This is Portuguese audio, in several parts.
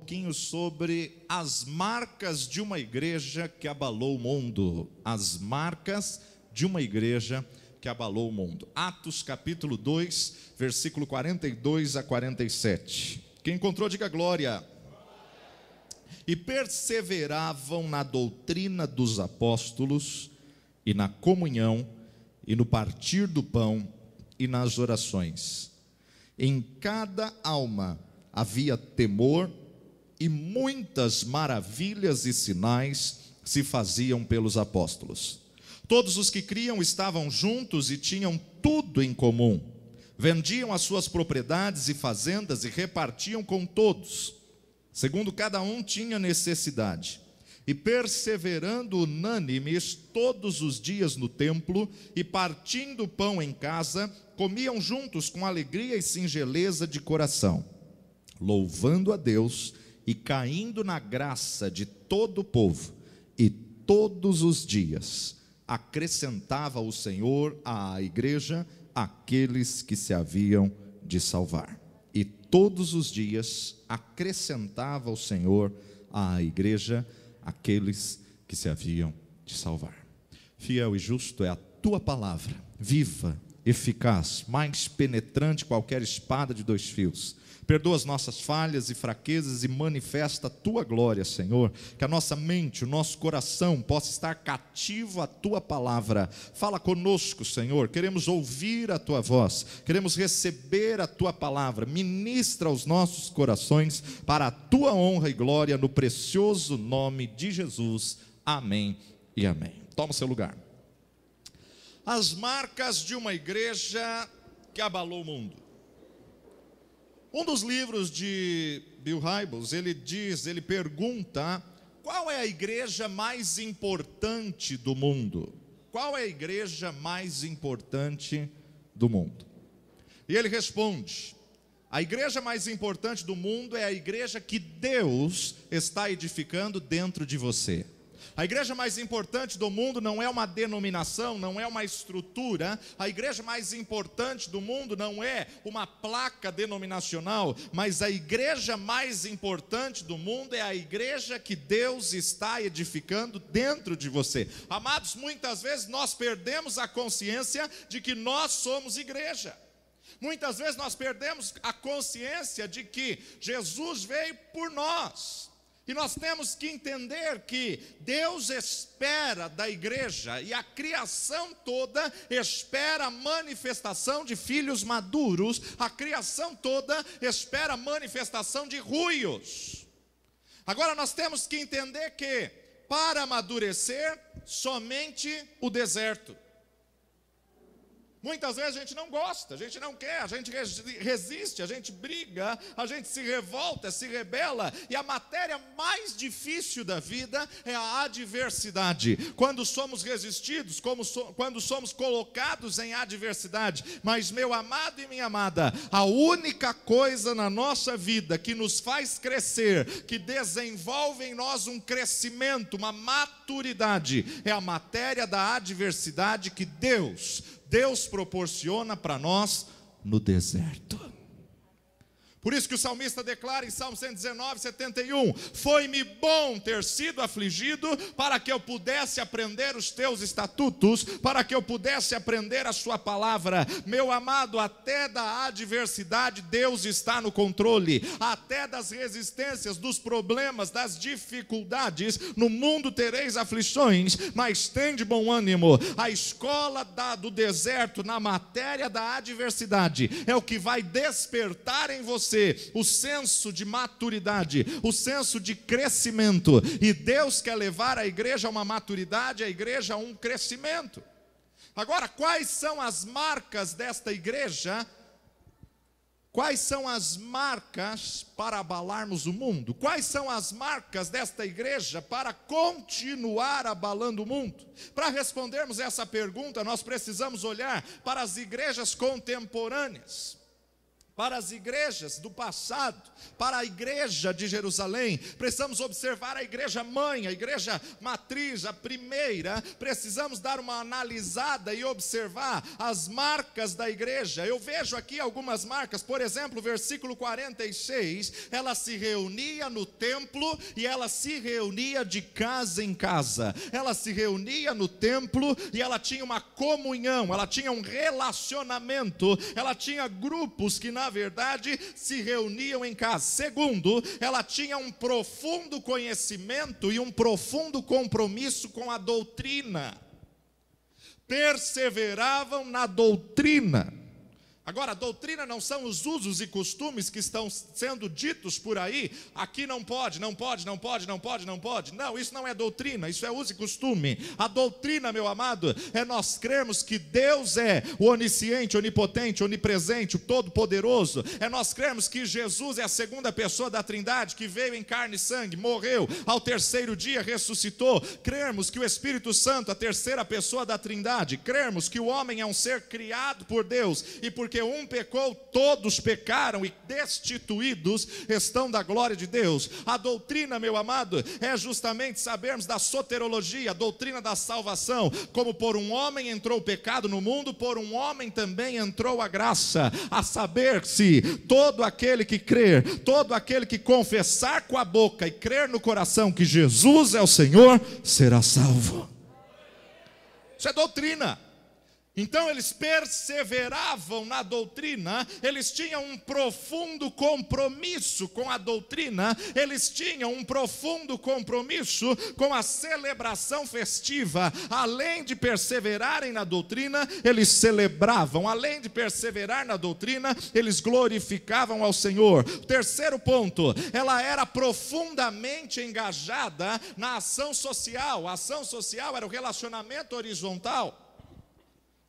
pouquinho sobre as marcas de uma igreja que abalou o mundo. As marcas de uma igreja que abalou o mundo. Atos capítulo 2, versículo 42 a 47. Quem encontrou, diga glória. E perseveravam na doutrina dos apóstolos, e na comunhão, e no partir do pão, e nas orações. Em cada alma havia temor, e muitas maravilhas e sinais se faziam pelos apóstolos. Todos os que criam estavam juntos e tinham tudo em comum. Vendiam as suas propriedades e fazendas e repartiam com todos, segundo cada um tinha necessidade. E perseverando unânimes todos os dias no templo, e partindo o pão em casa, comiam juntos com alegria e singeleza de coração, louvando a Deus e caindo na graça de todo o povo. E todos os dias acrescentava o Senhor à igreja aqueles que se haviam de salvar. E todos os dias acrescentava o Senhor à igreja aqueles que se haviam de salvar. Fiel e justo é a tua palavra, viva, eficaz, mais penetrante que qualquer espada de 2 fios. Perdoa as nossas falhas e fraquezas e manifesta a tua glória, Senhor. Que a nossa mente, o nosso coração possa estar cativo à tua palavra. Fala conosco, Senhor. Queremos ouvir a tua voz, queremos receber a tua palavra. Ministra aos nossos corações para a tua honra e glória, no precioso nome de Jesus. Amém e amém. Toma o seu lugar. As marcas de uma igreja que abalou o mundo. Um dos livros de Bill Hybels, ele pergunta: qual é a igreja mais importante do mundo? Qual é a igreja mais importante do mundo? E ele responde: a igreja mais importante do mundo é a igreja que Deus está edificando dentro de você. A igreja mais importante do mundo não é uma denominação, não é uma estrutura. A igreja mais importante do mundo não é uma placa denominacional, mas a igreja mais importante do mundo é a igreja que Deus está edificando dentro de você. Amados, muitas vezes nós perdemos a consciência de que nós somos igreja. Muitas vezes nós perdemos a consciência de que Jesus veio por nós. E nós temos que entender que Deus espera da igreja, e a criação toda espera a manifestação de filhos maduros, a criação toda espera a manifestação de ruios. Agora nós temos que entender que, para amadurecer, somente o deserto. Muitas vezes a gente não gosta, a gente não quer, a gente resiste, a gente briga, a gente se revolta, se rebela. E a matéria mais difícil da vida é a adversidade. Quando somos resistidos, quando somos colocados em adversidade. Mas, meu amado e minha amada, a única coisa na nossa vida que nos faz crescer, que desenvolve em nós um crescimento, uma maturidade, é a matéria da adversidade que Deus proporciona para nós no deserto. Por isso que o salmista declara em Salmo 119, 71, foi-me bom ter sido afligido, para que eu pudesse aprender os teus estatutos, para que eu pudesse aprender a sua palavra. Meu amado, até da adversidade Deus está no controle, até das resistências, dos problemas, das dificuldades. No mundo tereis aflições, mas tende bom ânimo. A escola do deserto, na matéria da adversidade, é o que vai despertar em você o senso de maturidade, o senso de crescimento. E Deus quer levar a igreja a uma maturidade, a igreja a um crescimento. Agora, quais são as marcas desta igreja? Quais são as marcas para abalarmos o mundo? Quais são as marcas desta igreja para continuar abalando o mundo? Para respondermos essa pergunta, nós precisamos olhar para as igrejas contemporâneas. Para as igrejas do passado, para a igreja de Jerusalém, precisamos observar a igreja mãe, a igreja matriz, a primeira. Precisamos dar uma analisada e observar as marcas da igreja. Eu vejo aqui algumas marcas, por exemplo, versículo 46, ela se reunia no templo e ela se reunia de casa em casa. Ela se reunia no templo e ela tinha uma comunhão, ela tinha um relacionamento, ela tinha grupos que na verdade se reuniam em casa. Segundo, ela tinha um profundo conhecimento e um profundo compromisso com a doutrina. Perseveravam na doutrina. Agora, a doutrina não são os usos e costumes que estão sendo ditos por aí. Aqui não pode, não pode, não pode, não pode, não pode. Não, isso não é doutrina, isso é uso e costume. A doutrina, meu amado, é nós crermos que Deus é o onisciente, onipotente, onipresente, o todo-poderoso. É nós crermos que Jesus é a segunda pessoa da Trindade, que veio em carne e sangue, morreu, ao terceiro dia ressuscitou. Crermos que o Espírito Santo, a terceira pessoa da Trindade. Crermos que o homem é um ser criado por Deus e porque um pecou, todos pecaram e destituídos estão da glória de Deus. A doutrina, meu amado, é justamente sabermos da soterologia, a doutrina da salvação. Como por um homem entrou o pecado no mundo, por um homem também entrou a graça. A saber se todo aquele que crer, todo aquele que confessar com a boca e crer no coração que Jesus é o Senhor, será salvo. Isso é doutrina. Então eles perseveravam na doutrina, eles tinham um profundo compromisso com a doutrina, eles tinham um profundo compromisso com a celebração festiva. Além de perseverarem na doutrina, eles celebravam. Além de perseverar na doutrina, eles glorificavam ao Senhor. Terceiro ponto, ela era profundamente engajada na ação social. A ação social era o relacionamento horizontal.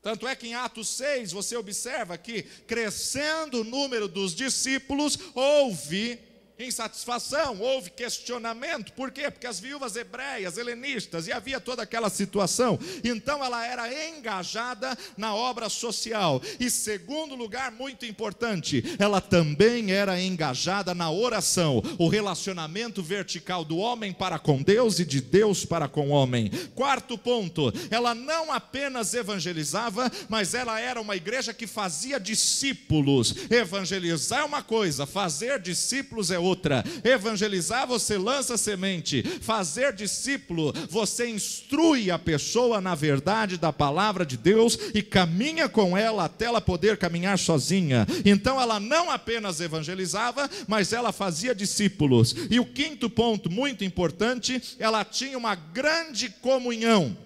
Tanto é que em Atos 6, você observa que, crescendo o número dos discípulos, houve insatisfação, houve questionamento. Por quê? Porque as viúvas hebreias, helenistas, e havia toda aquela situação. Então ela era engajada na obra social. E segundo lugar, muito importante, ela também era engajada na oração, o relacionamento vertical do homem para com Deus e de Deus para com o homem. Quarto ponto, ela não apenas evangelizava, mas ela era uma igreja que fazia discípulos. Evangelizar é uma coisa, fazer discípulos é outra. Evangelizar, você lança semente. Fazer discípulo, você instrui a pessoa na verdade da palavra de Deus e caminha com ela até ela poder caminhar sozinha. Então ela não apenas evangelizava, mas ela fazia discípulos. E o quinto ponto, muito importante, ela tinha uma grande comunhão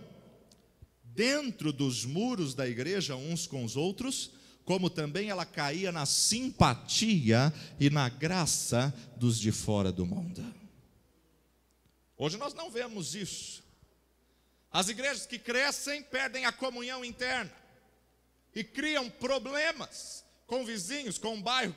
dentro dos muros da igreja uns com os outros, como também ela caía na simpatia e na graça dos de fora do mundo. Hoje nós não vemos isso. As igrejas que crescem perdem a comunhão interna e criam problemas com vizinhos, com o bairro,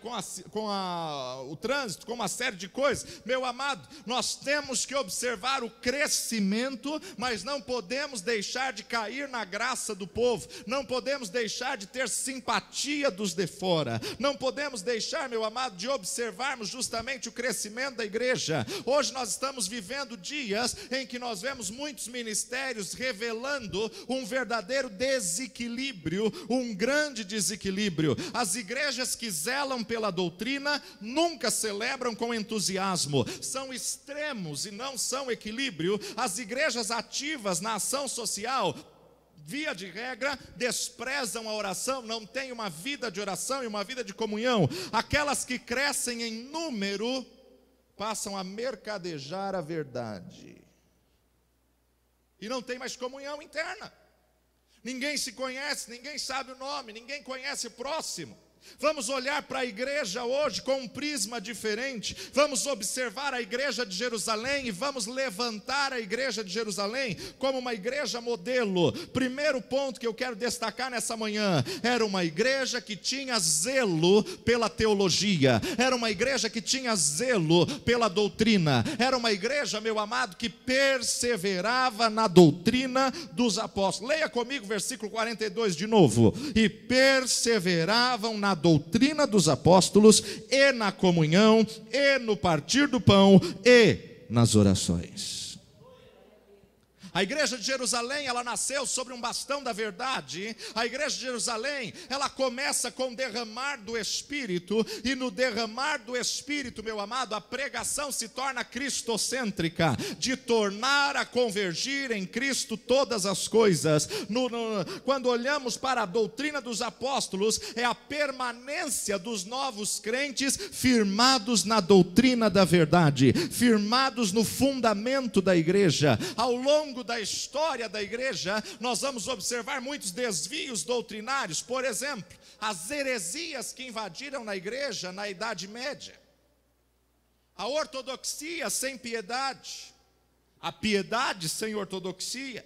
o trânsito, com uma série de coisas. Meu amado, nós temos que observar o crescimento, mas não podemos deixar de cair na graça do povo, não podemos deixar de ter simpatia dos de fora, não podemos deixar, meu amado, de observarmos justamente o crescimento da igreja. Hoje nós estamos vivendo dias em que nós vemos muitos ministérios revelando um verdadeiro desequilíbrio, um grande desequilíbrio. As igrejas que zelam pela doutrina nunca celebram com entusiasmo, são extremos e não são equilíbrio. As igrejas ativas na ação social, via de regra, desprezam a oração, não têm uma vida de oração e uma vida de comunhão. Aquelas que crescem em número passam a mercadejar a verdade e não tem mais comunhão interna. Ninguém se conhece, ninguém sabe o nome, ninguém conhece o próximo. Vamos olhar para a igreja hoje com um prisma diferente. Vamos observar a igreja de Jerusalém e vamos levantar a igreja de Jerusalém como uma igreja modelo. Primeiro ponto que eu quero destacar nessa manhã: era uma igreja que tinha zelo pela teologia, era uma igreja que tinha zelo pela doutrina, era uma igreja, meu amado, que perseverava na doutrina dos apóstolos. Leia comigo o versículo 42 de novo. E perseveravam na na doutrina dos apóstolos, e na comunhão, e no partir do pão, e nas orações. A igreja de Jerusalém, ela nasceu sobre um bastão da verdade. A igreja de Jerusalém, ela começa com o derramar do Espírito, e no derramar do Espírito, meu amado, a pregação se torna cristocêntrica, de tornar a convergir em Cristo todas as coisas. Quando olhamos para a doutrina dos apóstolos, é a permanência dos novos crentes firmados na doutrina da verdade, firmados no fundamento da igreja. Ao longo da história da igreja, nós vamos observar muitos desvios doutrinários. Por exemplo, as heresias que invadiram na igreja na Idade Média, a ortodoxia sem piedade, a piedade sem ortodoxia,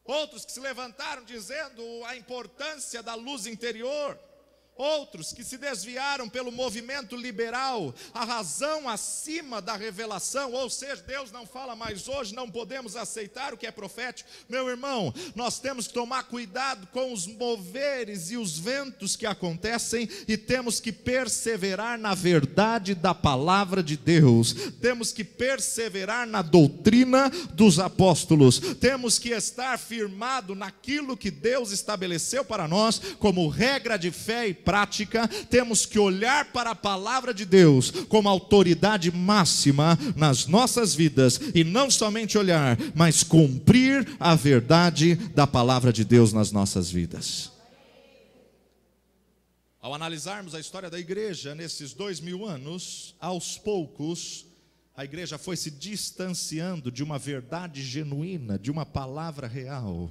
outros que se levantaram dizendo a importância da luz interior, outros que se desviaram pelo movimento liberal, a razão acima da revelação, ou seja, Deus não fala mais hoje, não podemos aceitar o que é profético. Meu irmão, nós temos que tomar cuidado com os moveres e os ventos que acontecem, e temos que perseverar na verdade da palavra de Deus, temos que perseverar na doutrina dos apóstolos, temos que estar firmado naquilo que Deus estabeleceu para nós como regra de fé e prática. Temos que olhar para a palavra de Deus como autoridade máxima nas nossas vidas, e não somente olhar, mas cumprir a verdade da palavra de Deus nas nossas vidas. Ao analisarmos a história da igreja nesses 2000 anos, aos poucos a igreja foi se distanciando de uma verdade genuína, de uma palavra real.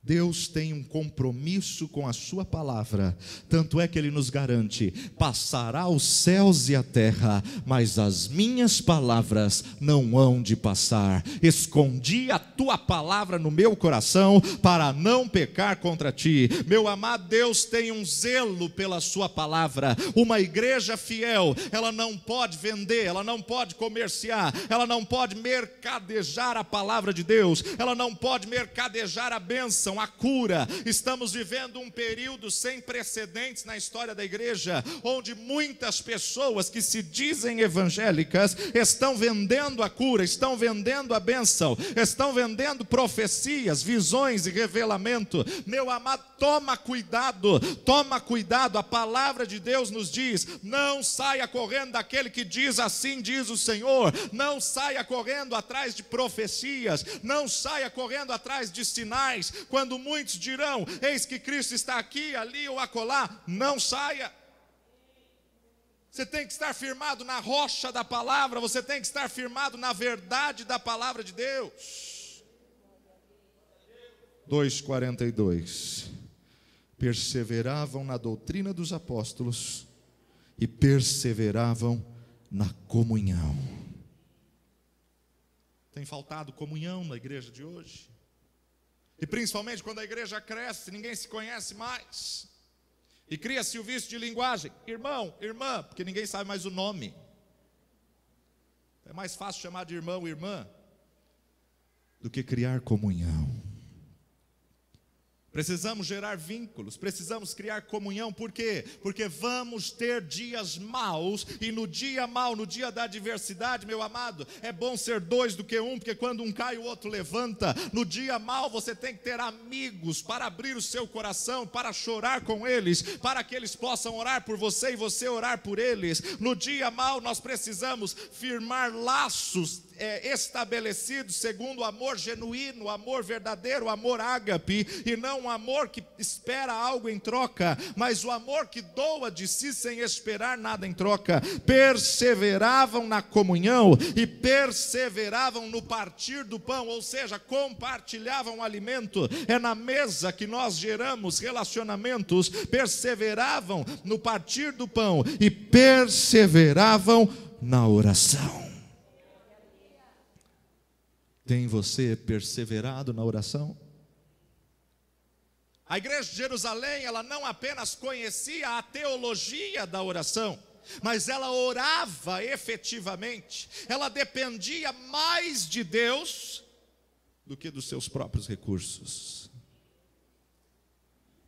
Deus tem um compromisso com a sua palavra, tanto é que Ele nos garante: passará os céus e a terra, mas as minhas palavras não hão de passar. Escondi a tua palavra no meu coração, para não pecar contra ti. Meu amado, Deus tem um zelo pela sua palavra. Uma igreja fiel, ela não pode vender, ela não pode comerciar, ela não pode mercadejar a palavra de Deus, ela não pode mercadejar a bênção, a cura. Estamos vivendo um período sem precedentes na história da igreja, onde muitas pessoas que se dizem evangélicas estão vendendo a cura, estão vendendo a bênção, estão vendendo profecias, visões e revelamento. Meu amado, toma cuidado, a palavra de Deus nos diz: não saia correndo daquele que diz assim diz o Senhor, não saia correndo atrás de profecias, não saia correndo atrás de sinais, quando muitos dirão: eis que Cristo está aqui, ali ou acolá. Não saia. Você tem que estar firmado na rocha da palavra, você tem que estar firmado na verdade da palavra de Deus. 2:42. Perseveravam na doutrina dos apóstolos e perseveravam na comunhão. Tem faltado comunhão na igreja de hoje? E principalmente quando a igreja cresce, ninguém se conhece mais, e cria-se o vício de linguagem: irmão, irmã, porque ninguém sabe mais o nome. É mais fácil chamar de irmão, irmã, do que criar comunhão. Precisamos gerar vínculos, precisamos criar comunhão. Por quê? Porque vamos ter dias maus, e no dia mau, no dia da adversidade, meu amado, é bom ser dois do que um, porque quando um cai o outro levanta. No dia mau você tem que ter amigos para abrir o seu coração, para chorar com eles, para que eles possam orar por você e você orar por eles. No dia mau nós precisamos firmar laços estabelecidos segundo o amor genuíno, o amor verdadeiro, o amor ágape, e não um amor que espera algo em troca, mas o amor que doa de si sem esperar nada em troca. Perseveravam na comunhão e perseveravam no partir do pão, ou seja, compartilhavam o alimento. É na mesa que nós geramos relacionamentos. Perseveravam no partir do pão e perseveravam na oração. Tem você perseverado na oração? A igreja de Jerusalém, ela não apenas conhecia a teologia da oração, mas ela orava efetivamente. Ela dependia mais de Deus do que dos seus próprios recursos.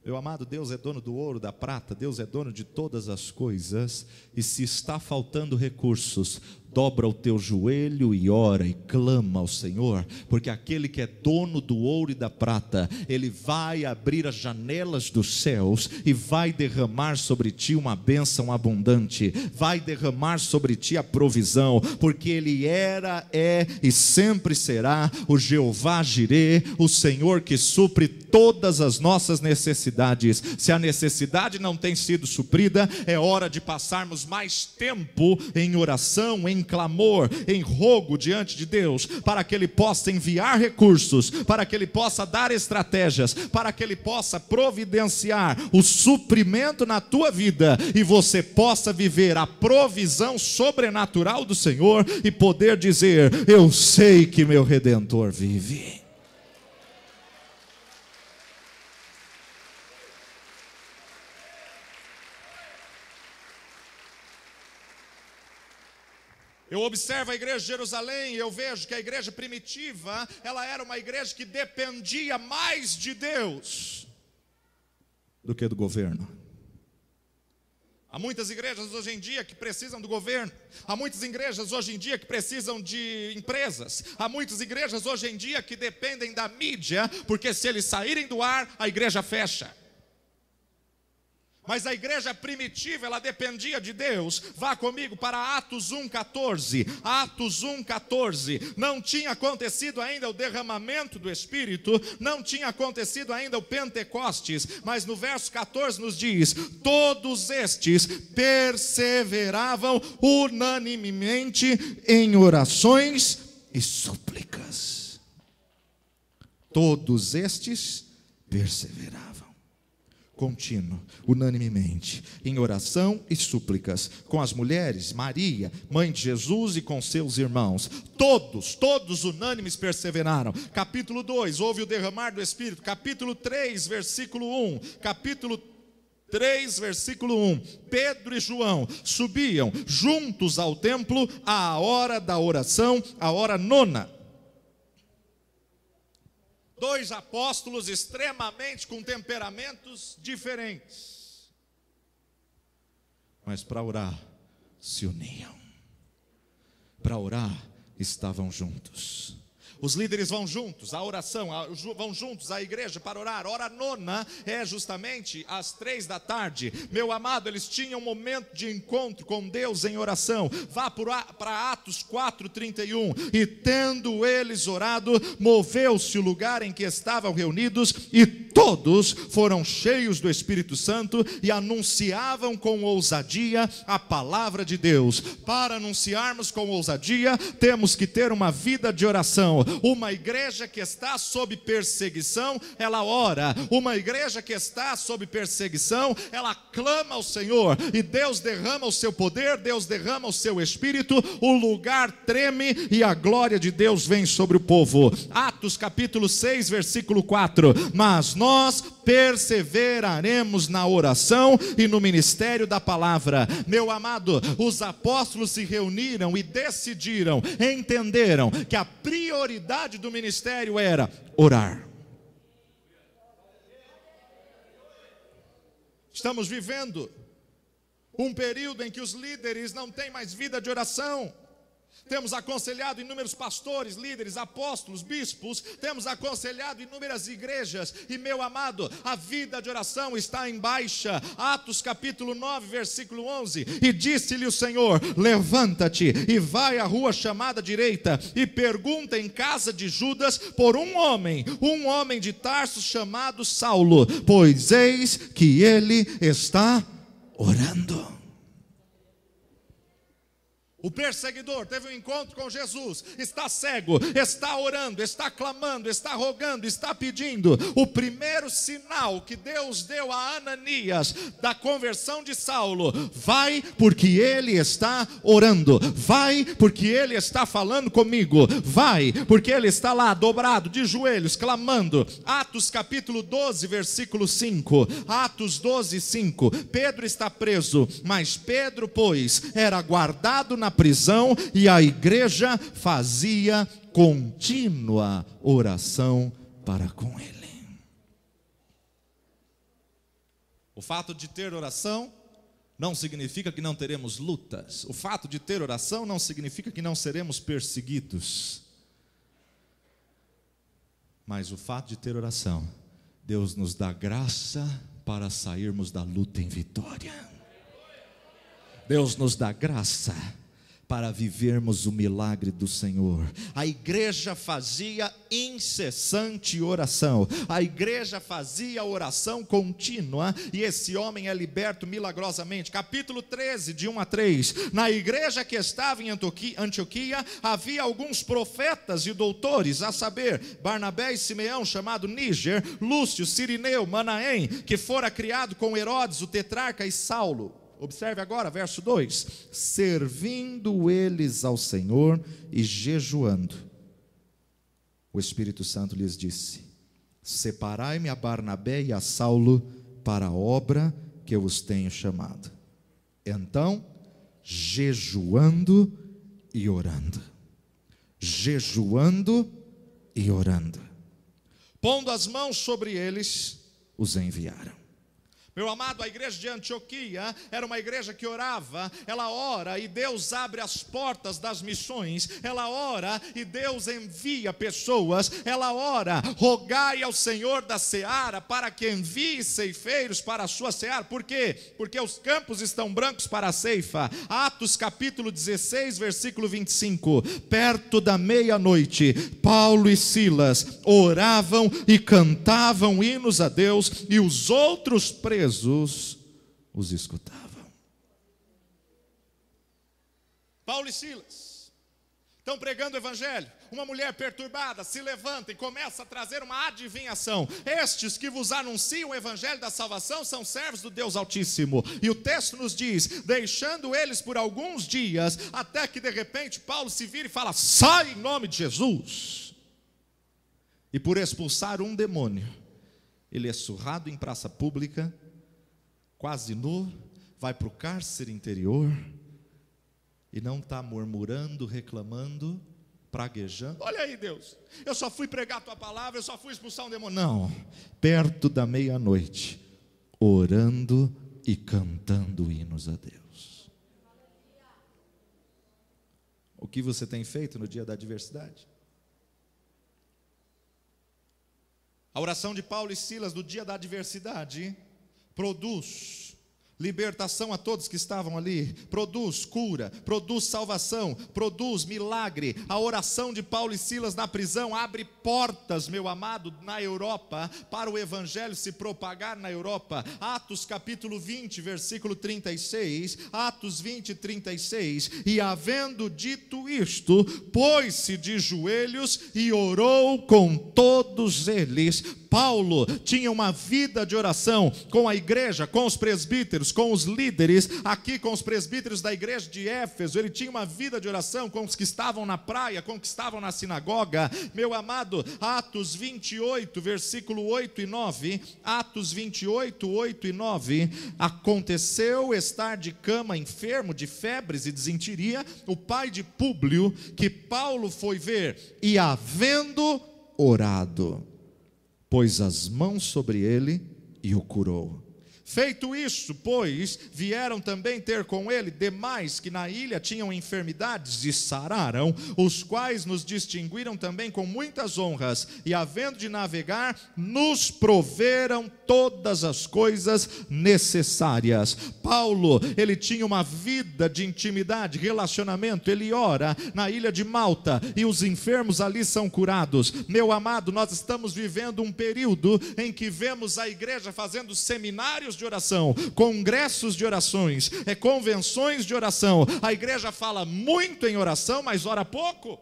Meu amado, Deus é dono do ouro, da prata, Deus é dono de todas as coisas, e se está faltando recursos, dobra o teu joelho e ora e clama ao Senhor, porque aquele que é dono do ouro e da prata, Ele vai abrir as janelas dos céus e vai derramar sobre ti uma bênção abundante, vai derramar sobre ti a provisão, porque Ele era, é e sempre será o Jeová Jirê, o Senhor que supre todas as nossas necessidades. Se a necessidade não tem sido suprida, é hora de passarmos mais tempo em oração, em clamor, em rogo diante de Deus, para que Ele possa enviar recursos, para que Ele possa dar estratégias, para que Ele possa providenciar o suprimento na tua vida, e você possa viver a provisão sobrenatural do Senhor, e poder dizer: eu sei que meu Redentor vive. Eu observo a igreja de Jerusalém e eu vejo que a igreja primitiva, ela era uma igreja que dependia mais de Deus do que do governo. Há muitas igrejas hoje em dia que precisam do governo. Há muitas igrejas hoje em dia que precisam de empresas. Há muitas igrejas hoje em dia que dependem da mídia, porque se eles saírem do ar, a igreja fecha. Mas a igreja primitiva, ela dependia de Deus. Vá comigo para Atos 1,14. Atos 1,14. Não tinha acontecido ainda o derramamento do Espírito, não tinha acontecido ainda o Pentecostes, mas no verso 14 nos diz: todos estes perseveravam unanimemente em orações e súplicas. Todos estes perseveravam. Contínuo, unanimemente, em oração e súplicas, com as mulheres, Maria, mãe de Jesus, e com seus irmãos. Todos unânimes perseveraram. Capítulo 2, houve o derramar do Espírito. Capítulo 3, versículo 1. Capítulo 3, versículo 1. Pedro e João subiam juntos ao templo à hora da oração, a hora nona. Dois apóstolos extremamente com temperamentos diferentes, mas para orar se uniam, para orar estavam juntos. Os líderes vão juntos, a oração, vão juntos à igreja para orar. Hora nona é justamente às 3 da tarde. Meu amado, eles tinham um momento de encontro com Deus em oração. Vá para Atos 4:31. E tendo eles orado, moveu-se o lugar em que estavam reunidos, e todos foram cheios do Espírito Santo e anunciavam com ousadia a palavra de Deus. Para anunciarmos com ousadia, temos que ter uma vida de oração. Uma igreja que está sob perseguição, ela ora. Uma igreja que está sob perseguição, ela clama ao Senhor, e Deus derrama o seu poder, Deus derrama o seu Espírito, o lugar treme e a glória de Deus vem sobre o povo. Atos capítulo 6, versículo 4. Mas nós perseveraremos na oração e no ministério da palavra. Meu amado, os apóstolos se reuniram e decidiram, entenderam que a prioridade do ministério era orar. Estamos vivendo um período em que os líderes não têm mais vida de oração. Temos aconselhado inúmeros pastores, líderes, apóstolos, bispos, temos aconselhado inúmeras igrejas, e meu amado, a vida de oração está em baixa. Atos capítulo 9, versículo 11, e disse-lhe o Senhor: levanta-te e vai à rua chamada direita, e pergunta em casa de Judas por um homem de Tarso chamado Saulo, pois eis que ele está orando. O perseguidor teve um encontro com Jesus, está cego, está orando, está clamando, está rogando, está pedindo. O primeiro sinal que Deus deu a Ananias da conversão de Saulo: vai porque ele está orando, vai porque ele está falando comigo, vai porque ele está lá dobrado de joelhos clamando. Atos capítulo 12, versículo 5. Atos 12, 5. Pedro está preso, mas Pedro, pois, era guardado na prisão, e a igreja fazia contínua oração para com ele. O fato de ter oração não significa que não teremos lutas. O fato de ter oração não significa que não seremos perseguidos. Mas o fato de ter oração, Deus nos dá graça para sairmos da luta em vitória. Deus nos dá graça para vivermos o milagre do Senhor. A igreja fazia incessante oração. A igreja fazia oração contínua. E esse homem é liberto milagrosamente. Capítulo 13, de 1 a 3. Na igreja que estava em Antioquia, havia alguns profetas e doutores, a saber, Barnabé e Simeão, chamado Níger, Lúcio, Cirineu, Manaém, que fora criado com Herodes, o tetrarca, e Saulo. Observe agora, verso 2: servindo eles ao Senhor e jejuando, o Espírito Santo lhes disse: separai-me a Barnabé e a Saulo para a obra que eu os tenho chamado. Então, jejuando e orando, pondo as mãos sobre eles, os enviaram. Meu amado, a igreja de Antioquia era uma igreja que orava. Ela ora e Deus abre as portas das missões. Ela ora e Deus envia pessoas. Ela ora: rogai ao Senhor da seara para que envie ceifeiros para a sua seara. Por quê? Porque os campos estão brancos para a ceifa. Atos capítulo 16, versículo 25. Perto da meia-noite, Paulo e Silas oravam e cantavam hinos a Deus, e os outros presos os escutavam. Paulo e Silas estão pregando o evangelho. Uma mulher perturbada se levanta e começa a trazer uma adivinhação: estes que vos anunciam o evangelho da salvação são servos do Deus Altíssimo. E o texto nos diz: deixando eles por alguns dias, até que de repente Paulo se vira e fala: sai em nome de Jesus. E por expulsar um demônio, ele é surrado em praça pública, quase nu, vai para o cárcere interior, e não está murmurando, reclamando, praguejando. Olha aí, Deus, eu só fui pregar a tua palavra, eu só fui expulsar um demônio. Não, perto da meia-noite, orando e cantando hinos a Deus. O que você tem feito no dia da adversidade? A oração de Paulo e Silas no dia da adversidade produz libertação a todos que estavam ali, produz cura, produz salvação, produz milagre. A oração de Paulo e Silas na prisão abre portas, meu amado, na Europa, para o evangelho se propagar na Europa. Atos capítulo 20, versículo 36, Atos 20, 36, e havendo dito isto, pôs-se de joelhos e orou com todos eles. Paulo tinha uma vida de oração com a igreja, com os presbíteros, com os líderes, aqui com os presbíteros da igreja de Éfeso. Ele tinha uma vida de oração com os que estavam na praia, com os que estavam na sinagoga. Meu amado, Atos 28, versículo 8 e 9, Atos 28, 8 e 9, aconteceu estar de cama enfermo de febres e desinteria o pai de Públio, que Paulo foi ver, e havendo orado, pôs as mãos sobre ele e o curou. Feito isso, pois, vieram também ter com ele demais que na ilha tinham enfermidades e sararam, os quais nos distinguiram também com muitas honras, e havendo de navegar, nos proveram todas as coisas necessárias. Paulo, ele tinha uma vida de intimidade, relacionamento. Ele ora na ilha de Malta e os enfermos ali são curados. Meu amado, nós estamos vivendo um período em que vemos a igreja fazendo seminários de oração, congressos de orações, convenções de oração. A igreja fala muito em oração, mas ora pouco.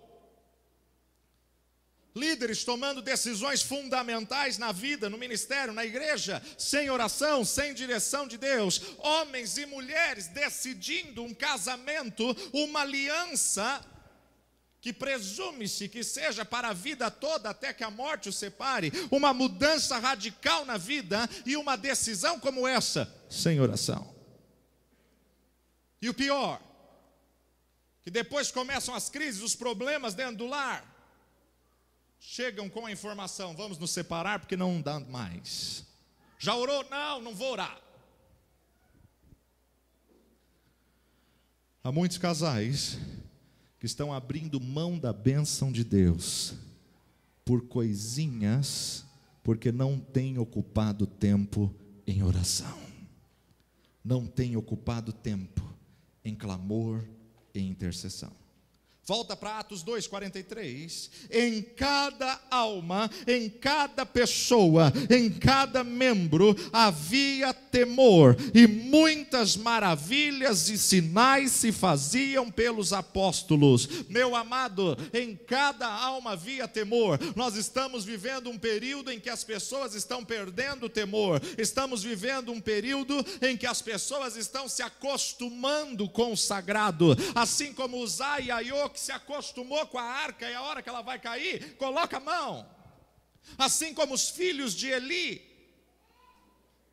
Líderes tomando decisões fundamentais na vida, no ministério, na igreja, sem oração, sem direção de Deus. Homens e mulheres decidindo um casamento, uma aliança que presume-se que seja para a vida toda, até que a morte os separe. Uma mudança radical na vida, e uma decisão como essa, sem oração. E o pior, que depois começam as crises, os problemas dentro do lar. Chegam com a informação: vamos nos separar porque não dá mais. Já orou? Não, não vou orar. Há muitos casais que estão abrindo mão da bênção de Deus por coisinhas, porque não têm ocupado tempo em oração, não têm ocupado tempo em clamor e intercessão. Volta para Atos 2:43. Em cada alma, em cada pessoa, em cada membro havia temor, e muitas maravilhas e sinais se faziam pelos apóstolos. Meu amado, em cada alma havia temor. Nós estamos vivendo um período em que as pessoas estão perdendo o temor. Estamos vivendo um período em que as pessoas estão se acostumando com o sagrado, assim como Uzá e Aiô, que se acostumou com a arca, e a hora que ela vai cair, coloca a mão. Assim como os filhos de Eli,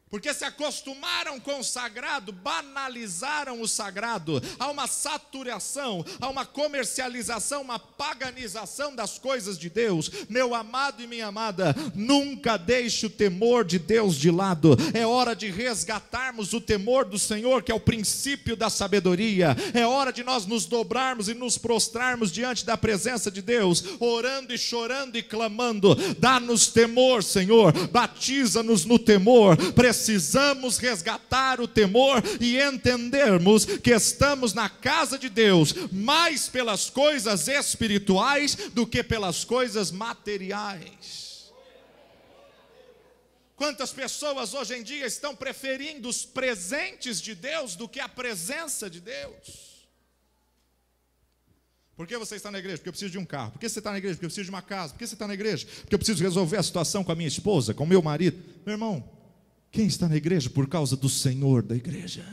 porque se acostumaram com o sagrado, banalizaram o sagrado. Há uma saturação, há uma comercialização, uma paganização das coisas de Deus. Meu amado e minha amada, nunca deixe o temor de Deus de lado. É hora de resgatarmos o temor do Senhor, que é o princípio da sabedoria. É hora de nós nos dobrarmos e nos prostrarmos diante da presença de Deus, orando e chorando e clamando. Dá-nos temor, Senhor, batiza-nos no temor. Precisamos resgatar o temor e entendermos que estamos na casa de Deus mais pelas coisas espirituais do que pelas coisas materiais. Quantas pessoas hoje em dia estão preferindo os presentes de Deus do que a presença de Deus? Por que você está na igreja? Porque eu preciso de um carro. Por que você está na igreja? Porque eu preciso de uma casa. Por que você está na igreja? Porque eu preciso resolver a situação com a minha esposa, com o meu marido. Meu irmão, quem está na igreja por causa do Senhor da igreja?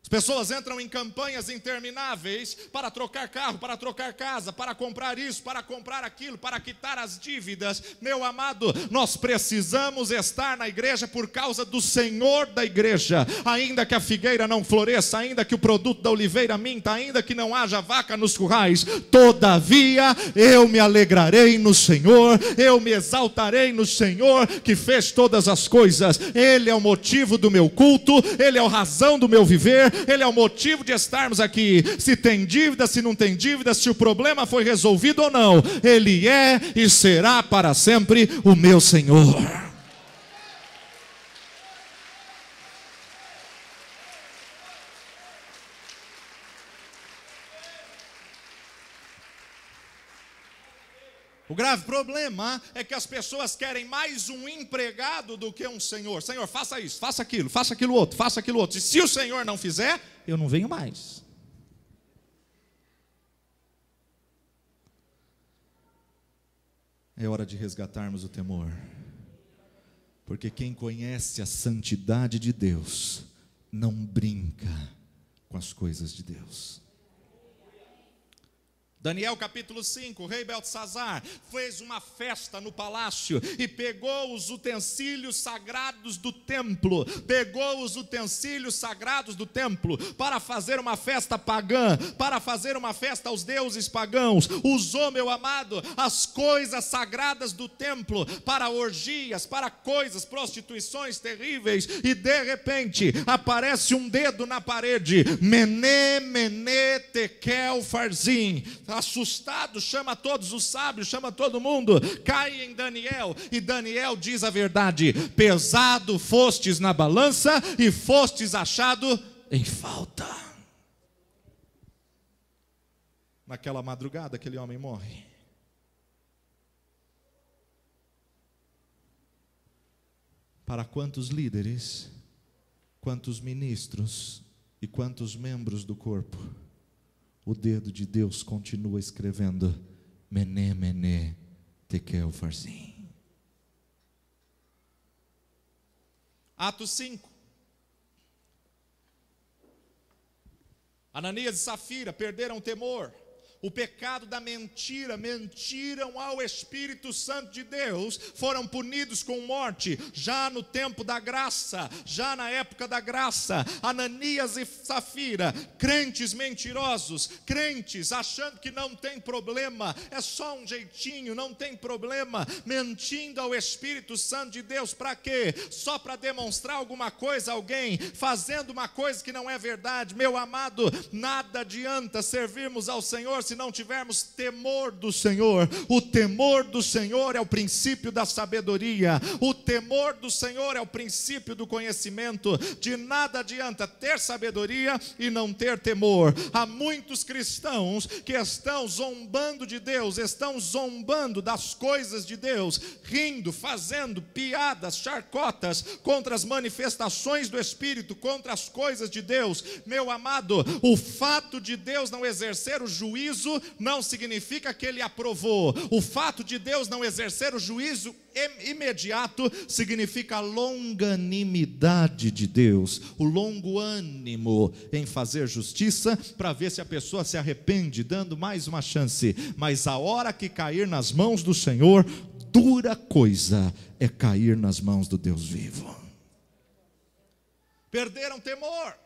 As pessoas entram em campanhas intermináveis para trocar carro, para trocar casa, para comprar isso, para comprar aquilo, para quitar as dívidas. Meu amado, nós precisamos estar na igreja por causa do Senhor da igreja. Ainda que a figueira não floresça, ainda que o produto da oliveira minta, ainda que não haja vaca nos currais, todavia eu me alegrarei no Senhor, eu me exaltarei no Senhor, que fez todas as coisas. Ele é o motivo do meu culto, Ele é a razão do meu viver, Ele é o motivo de estarmos aqui. Se tem dívida, se não tem dívida, se o problema foi resolvido ou não, Ele é e será para sempre o meu Senhor. O grave problema é que as pessoas querem mais um empregado do que um Senhor. Senhor, faça isso, faça aquilo outro, faça aquilo outro. E se o Senhor não fizer, eu não venho mais. É hora de resgatarmos o temor. Porque quem conhece a santidade de Deus não brinca com as coisas de Deus. Daniel capítulo 5, o rei Beltesazar fez uma festa no palácio e pegou os utensílios sagrados do templo, para fazer uma festa pagã, para fazer uma festa aos deuses pagãos. Usou, meu amado, as coisas sagradas do templo para orgias, para coisas, prostituições terríveis, e de repente aparece um dedo na parede, Mené, Mené, Tekel, Farzim. Assustado, chama todos os sábios, chama todo mundo, cai em Daniel, e Daniel diz a verdade: pesado fostes na balança e fostes achado em falta. Naquela madrugada aquele homem morre. Para quantos líderes, quantos ministros e quantos membros do corpo o dedo de Deus continua escrevendo Mené, Mené, Tekel, Farzim. Atos 5. Ananias e Safira perderam o temor. o pecado da mentira, mentiram ao Espírito Santo de Deus, foram punidos com morte, já no tempo da graça, já na época da graça. Ananias e Safira, crentes mentirosos, crentes achando que não tem problema, é só um jeitinho, não tem problema, mentindo ao Espírito Santo de Deus, para quê? Só para demonstrar alguma coisa a alguém, fazendo uma coisa que não é verdade. Meu amado, nada adianta servirmos ao Senhor se não tivermos temor do Senhor. O temor do Senhor é o princípio da sabedoria, o temor do Senhor é o princípio do conhecimento. De nada adianta ter sabedoria e não ter temor. Há muitos cristãos que estão zombando de Deus, estão zombando das coisas de Deus, rindo, fazendo piadas, charcotas contra as manifestações do Espírito, contra as coisas de Deus. Meu amado, o fato de Deus não exercer o juízo não significa que Ele aprovou. O fato de Deus não exercer o juízo imediato significa a longanimidade de Deus, o longo ânimo em fazer justiça, para ver se a pessoa se arrepende, dando mais uma chance. Mas a hora que cair nas mãos do Senhor, dura coisa é cair nas mãos do Deus vivo. Perderam temor.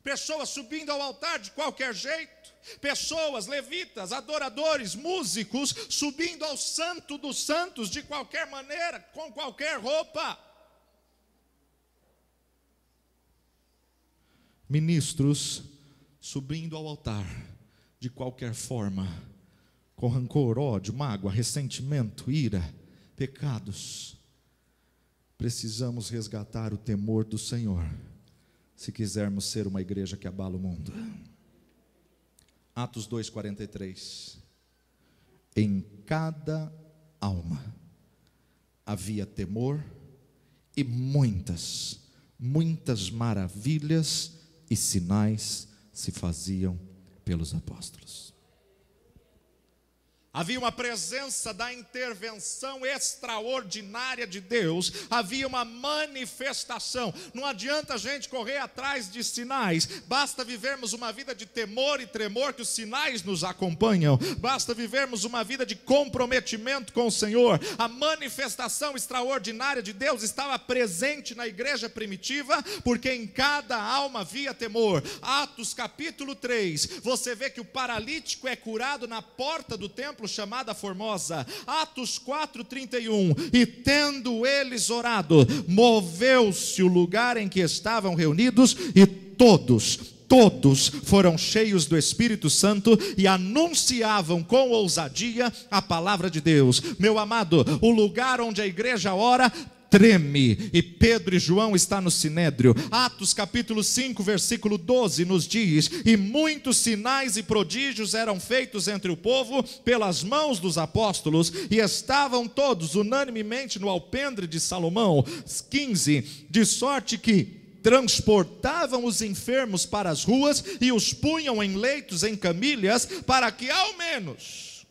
Pessoas subindo ao altar de qualquer jeito, pessoas, levitas, adoradores, músicos, subindo ao santo dos santos de qualquer maneira, com qualquer roupa. Ministros subindo ao altar de qualquer forma, com rancor, ódio, mágoa, ressentimento, ira, pecados. Precisamos resgatar o temor do Senhor, se quisermos ser uma igreja que abala o mundo. Atos 2:43. Em cada alma havia temor, e muitas maravilhas e sinais se faziam pelos apóstolos. Havia uma presença da intervenção extraordinária de Deus, havia uma manifestação. Não adianta a gente correr atrás de sinais, basta vivermos uma vida de temor e tremor que os sinais nos acompanham, basta vivermos uma vida de comprometimento com o Senhor. A manifestação extraordinária de Deus estava presente na igreja primitiva, porque em cada alma havia temor. Atos capítulo 3, você vê que o paralítico é curado na porta do templo chamada Formosa. Atos 4:31, e tendo eles orado, moveu-se o lugar em que estavam reunidos, e todos foram cheios do Espírito Santo e anunciavam com ousadia a palavra de Deus. Meu amado, o lugar onde a igreja ora treme, e Pedro e João estão no Sinédrio. Atos capítulo 5, versículo 12 nos diz: e muitos sinais e prodígios eram feitos entre o povo pelas mãos dos apóstolos, e estavam todos unanimemente no alpendre de Salomão. 15, de sorte que transportavam os enfermos para as ruas e os punham em leitos, em camilhas, para que ao menos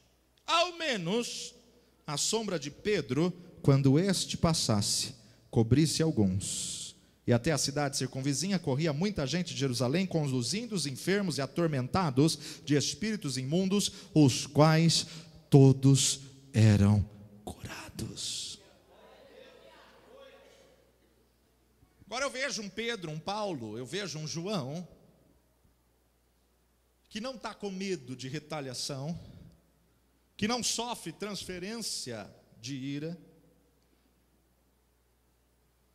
a sombra de Pedro, quando este passasse, cobrisse alguns. E até a cidade circunvizinha corria muita gente de Jerusalém, conduzindo os enfermos e atormentados de espíritos imundos, os quais todos eram curados. Agora eu vejo um Pedro, um Paulo, eu vejo um João, que não está com medo de retaliação, que não sofre transferência de ira,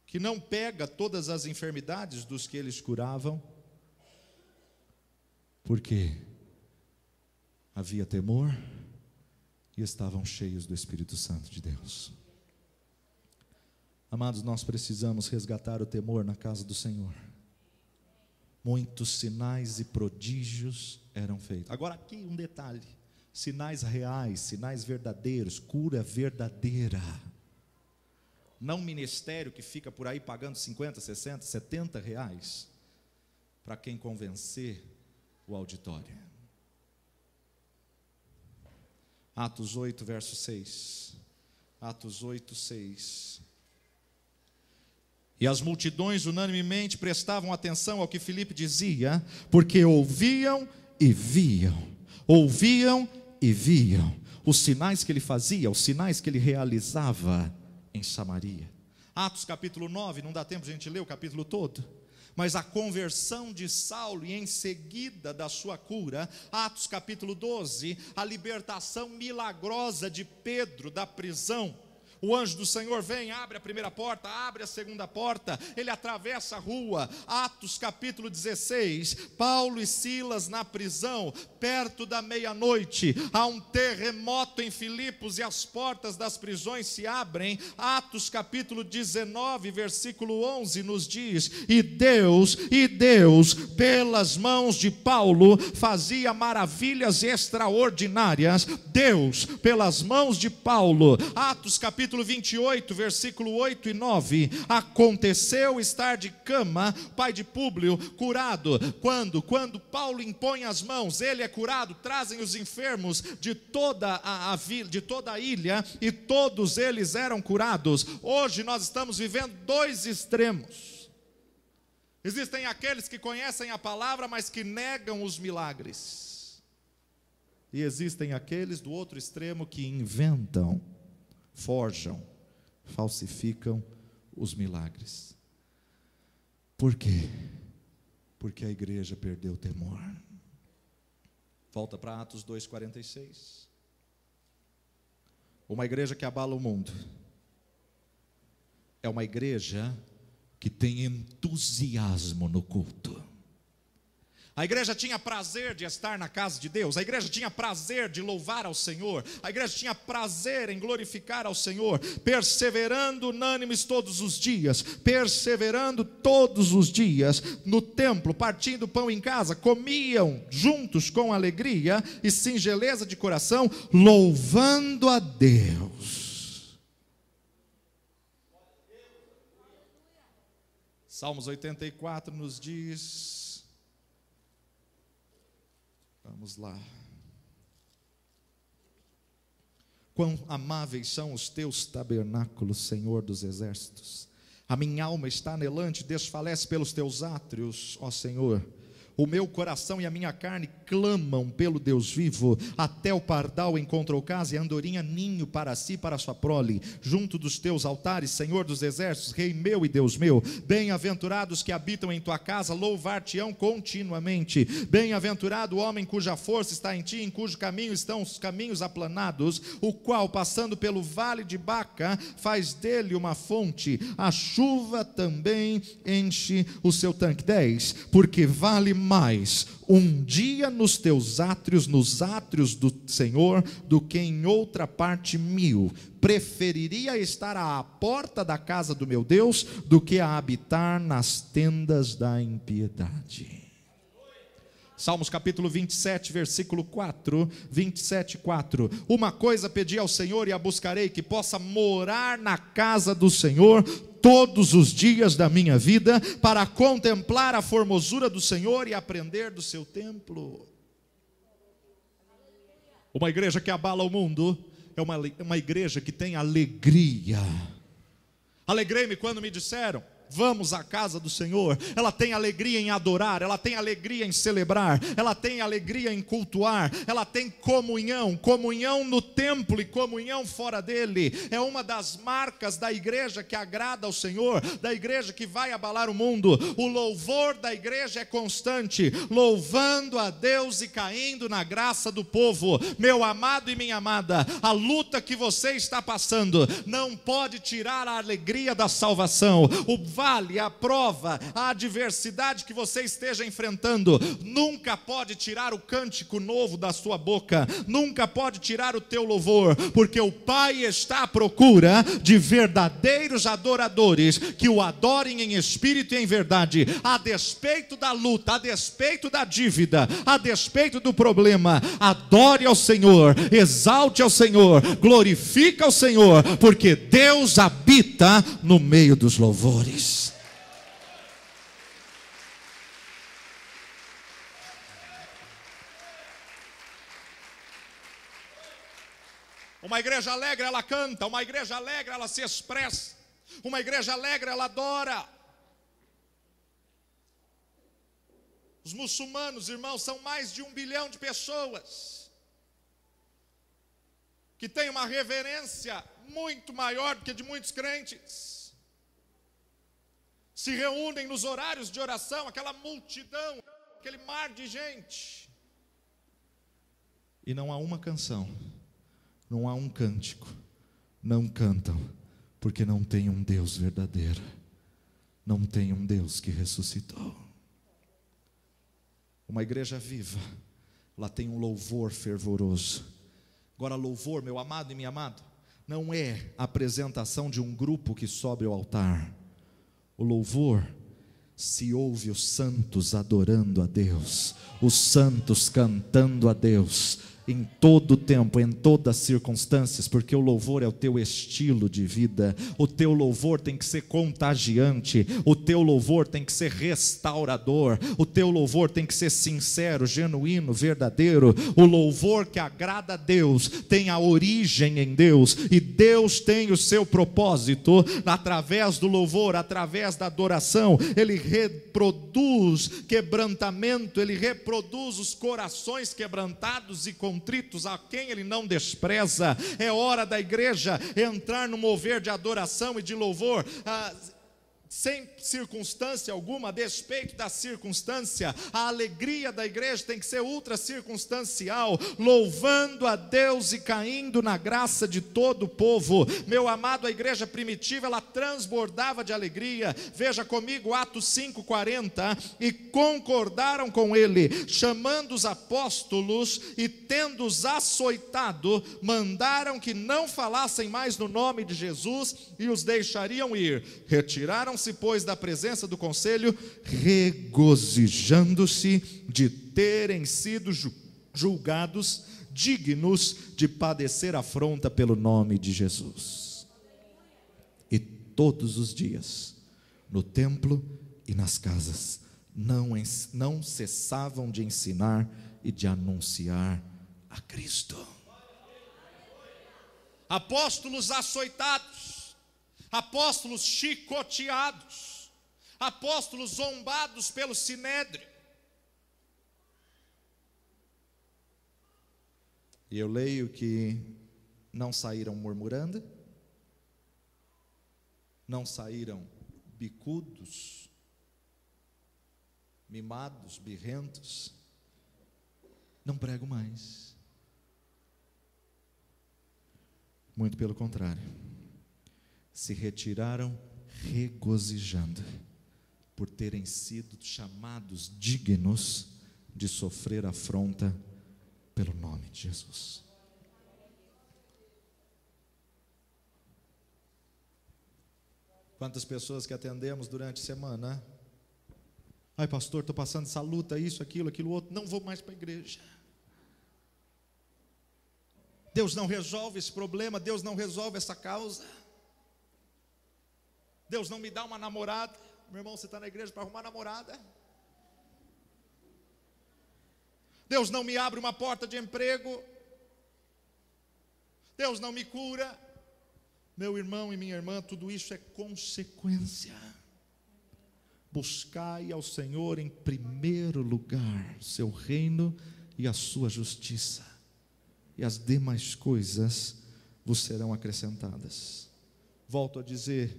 que não pega todas as enfermidades dos que eles curavam, porque havia temor e estavam cheios do Espírito Santo de Deus. Amados, nós precisamos resgatar o temor na casa do Senhor. Muitos sinais e prodígios eram feitos. Agora aqui um detalhe: sinais reais, sinais verdadeiros, cura verdadeira. Não um ministério que fica por aí pagando 50, 60, 70 reais para quem convencer o auditório. Atos 8, verso 6. Atos 8, 6. E as multidões unanimemente prestavam atenção ao que Filipe dizia, porque ouviam e viam ouviam e viam os sinais que ele fazia, os sinais que ele realizava em Samaria. Atos capítulo 9, não dá tempo de a gente ler o capítulo todo, mas a conversão de Saulo e em seguida da sua cura. Atos capítulo 12, a libertação milagrosa de Pedro da prisão. O anjo do Senhor vem, abre a primeira porta, abre a segunda porta, ele atravessa a rua. Atos capítulo 16, Paulo e Silas na prisão, perto da meia-noite, há um terremoto em Filipos e as portas das prisões se abrem. Atos capítulo 19, versículo 11 nos diz: e Deus, pelas mãos de Paulo, fazia maravilhas extraordinárias. Deus, pelas mãos de Paulo. Atos capítulo 28, versículo 8 e 9, aconteceu estar de cama, pai de Públio, curado. Quando Paulo impõe as mãos, ele é curado. Trazem os enfermos de toda a ilha, e todos eles eram curados. Hoje nós estamos vivendo dois extremos. Existem aqueles que conhecem a palavra, mas que negam os milagres, e existem aqueles do outro extremo que inventam, forjam, falsificam os milagres. Por quê? Porque a igreja perdeu o temor. Volta para Atos 2,46. Uma igreja que abala o mundo é uma igreja que tem entusiasmo no culto. A igreja tinha prazer de estar na casa de Deus, a igreja tinha prazer de louvar ao Senhor, a igreja tinha prazer em glorificar ao Senhor, perseverando unânimes todos os dias, no templo, partindo pão em casa, comiam juntos com alegria e singeleza de coração, louvando a Deus. Salmos 84 nos diz, vamos lá: quão amáveis são os teus tabernáculos, Senhor dos exércitos. A minha alma está anelante, desfalece pelos teus átrios, ó Senhor. O meu coração e a minha carne clamam pelo Deus vivo. Até o pardal encontrou casa e a andorinha ninho para si, para sua prole. Junto dos teus altares, Senhor dos exércitos, Rei meu e Deus meu. Bem-aventurados que habitam em tua casa, louvar-te-ão continuamente. Bem-aventurado o homem cuja força está em ti, em cujo caminho estão os caminhos aplanados, o qual, passando pelo vale de Baca, faz dele uma fonte. A chuva também enche o seu tanque. 10. Porque vale mais um dia nos teus átrios, nos átrios do Senhor, do que em outra parte 1000. Preferiria estar à porta da casa do meu Deus do que a habitar nas tendas da impiedade. Salmos capítulo 27, versículo 4, 27:4. Uma coisa pedi ao Senhor e a buscarei, que possa morar na casa do Senhor todos os dias da minha vida, para contemplar a formosura do Senhor e aprender do seu templo. Uma igreja que abala o mundo é uma igreja que tem alegria. Alegrei-me quando me disseram: vamos à casa do Senhor. Ela tem alegria em adorar, ela tem alegria em celebrar, ela tem alegria em cultuar, ela tem comunhão no templo e comunhão fora dele. É uma das marcas da igreja que agrada ao Senhor, da igreja que vai abalar o mundo. O louvor da igreja é constante, louvando a Deus e caindo na graça do povo. Meu amado e minha amada, a luta que você está passando não pode tirar a alegria da salvação. O vale, a prova, a adversidade que você esteja enfrentando, nunca pode tirar o cântico novo da sua boca, nunca pode tirar o teu louvor, porque o Pai está à procura de verdadeiros adoradores, que o adorem em espírito e em verdade. A despeito da luta, a despeito da dívida, a despeito do problema, adore ao Senhor, exalte ao Senhor, glorifique ao Senhor, porque Deus habita no meio dos louvores. Uma igreja alegre, ela canta. Uma igreja alegre, ela se expressa. Uma igreja alegre, ela adora. Os muçulmanos, irmãos, são mais de 1 bilhão de pessoas que têm uma reverência muito maior do que de muitos crentes. Se reúnem nos horários de oração, aquela multidão, aquele mar de gente. E não há uma canção, não há um cântico, não cantam, porque não tem um Deus verdadeiro, não tem um Deus que ressuscitou. Uma igreja viva, ela tem um louvor fervoroso. Agora, louvor, meu amado e minha amada, não é a apresentação de um grupo que sobe ao altar. O louvor, se ouve os santos adorando a Deus, os santos cantando a Deus, em todo tempo, em todas as circunstâncias, porque o louvor é o teu estilo de vida. O teu louvor tem que ser contagiante, o teu louvor tem que ser restaurador, o teu louvor tem que ser sincero, genuíno, verdadeiro. O louvor que agrada a Deus tem a origem em Deus, e Deus tem o seu propósito através do louvor, através da adoração. Ele reproduz quebrantamento, ele reproduz os corações quebrantados e contritos, a quem ele não despreza. É hora da igreja entrar no mover de adoração e de louvor, sem circunstância alguma, a despeito da circunstância. A alegria da igreja tem que ser ultra circunstancial, louvando a Deus e caindo na graça de todo o povo. Meu amado, a igreja primitiva, ela transbordava de alegria. Veja comigo Atos 5:40, e concordaram com ele, chamando os apóstolos e tendo-os açoitado, mandaram que não falassem mais no nome de Jesus e os deixariam ir. Retiraram-se, pois, da presença do conselho, regozijando-se de terem sido julgados dignos de padecer afronta pelo nome de Jesus. E todos os dias, no templo e nas casas, não cessavam de ensinar e de anunciar a Cristo. Apóstolos açoitados, apóstolos chicoteados, apóstolos zombados pelo sinédrio. E eu leio que não saíram murmurando, não saíram bicudos, mimados, birrentos. Não prego mais. Muito pelo contrário, se retiraram regozijando por terem sido chamados dignos de sofrer afronta pelo nome de Jesus. Quantas pessoas que atendemos durante a semana? Ai, pastor, estou passando essa luta, isso, aquilo outro, não vou mais para a igreja. Deus não resolve esse problema, Deus não resolve essa causa. Deus não me dá uma namorada. Meu irmão, você está na igreja para arrumar namorada? Deus não me abre uma porta de emprego. Deus não me cura. Meu irmão e minha irmã, tudo isso é consequência. Buscai ao Senhor em primeiro lugar seu reino e a sua justiça, e as demais coisas vos serão acrescentadas. Volto a dizer,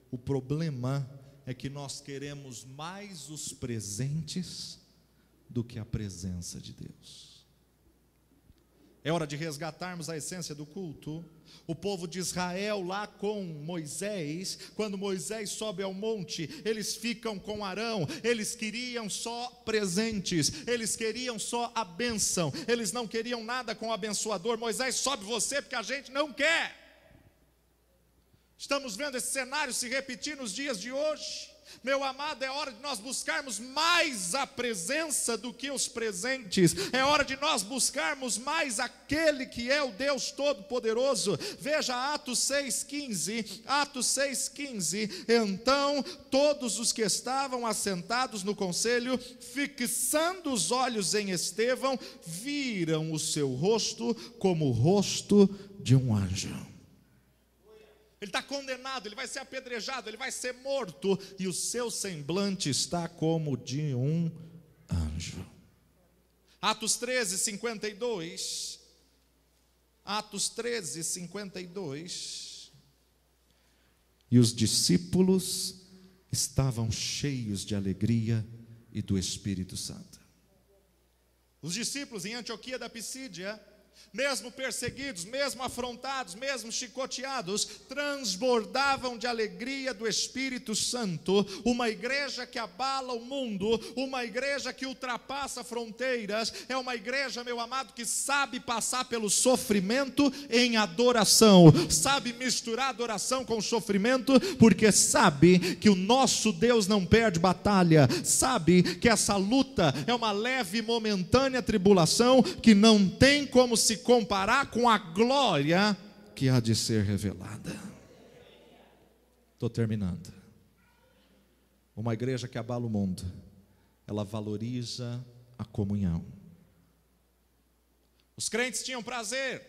o problema é que nós queremos mais os presentes do que a presença de Deus. É hora de resgatarmos a essência do culto. O povo de Israel lá com Moisés, quando Moisés sobe ao monte, eles ficam com Arão. Eles queriam só presentes, eles queriam só a bênção, eles não queriam nada com o abençoador. Moisés, sobe você, porque a gente não quer. Estamos vendo esse cenário se repetir nos dias de hoje. Meu amado, é hora de nós buscarmos mais a presença do que os presentes. É hora de nós buscarmos mais aquele que é o Deus Todo-Poderoso. Veja Atos 6,15. Atos 6,15. Então todos os que estavam assentados no conselho, fixando os olhos em Estevão, viram o seu rosto como o rosto de um anjo. Ele está condenado, ele vai ser apedrejado, ele vai ser morto, e o seu semblante está como de um anjo. Atos 13, 52. Atos 13, 52. E os discípulos estavam cheios de alegria e do Espírito Santo. Os discípulos em Antioquia da Pisídia, mesmo perseguidos, mesmo afrontados, mesmo chicoteados, transbordavam de alegria do Espírito Santo. Uma igreja que abala o mundo, uma igreja que ultrapassa fronteiras, é uma igreja, meu amado, que sabe passar pelo sofrimento em adoração, sabe misturar adoração com sofrimento, porque sabe que o nosso Deus não perde batalha, sabe que essa luta é uma leve e momentânea tribulação, que não tem como se comparar com a glória que há de ser revelada. Estou terminando. Uma igreja que abala o mundo, ela valoriza a comunhão. Os crentes tinham prazer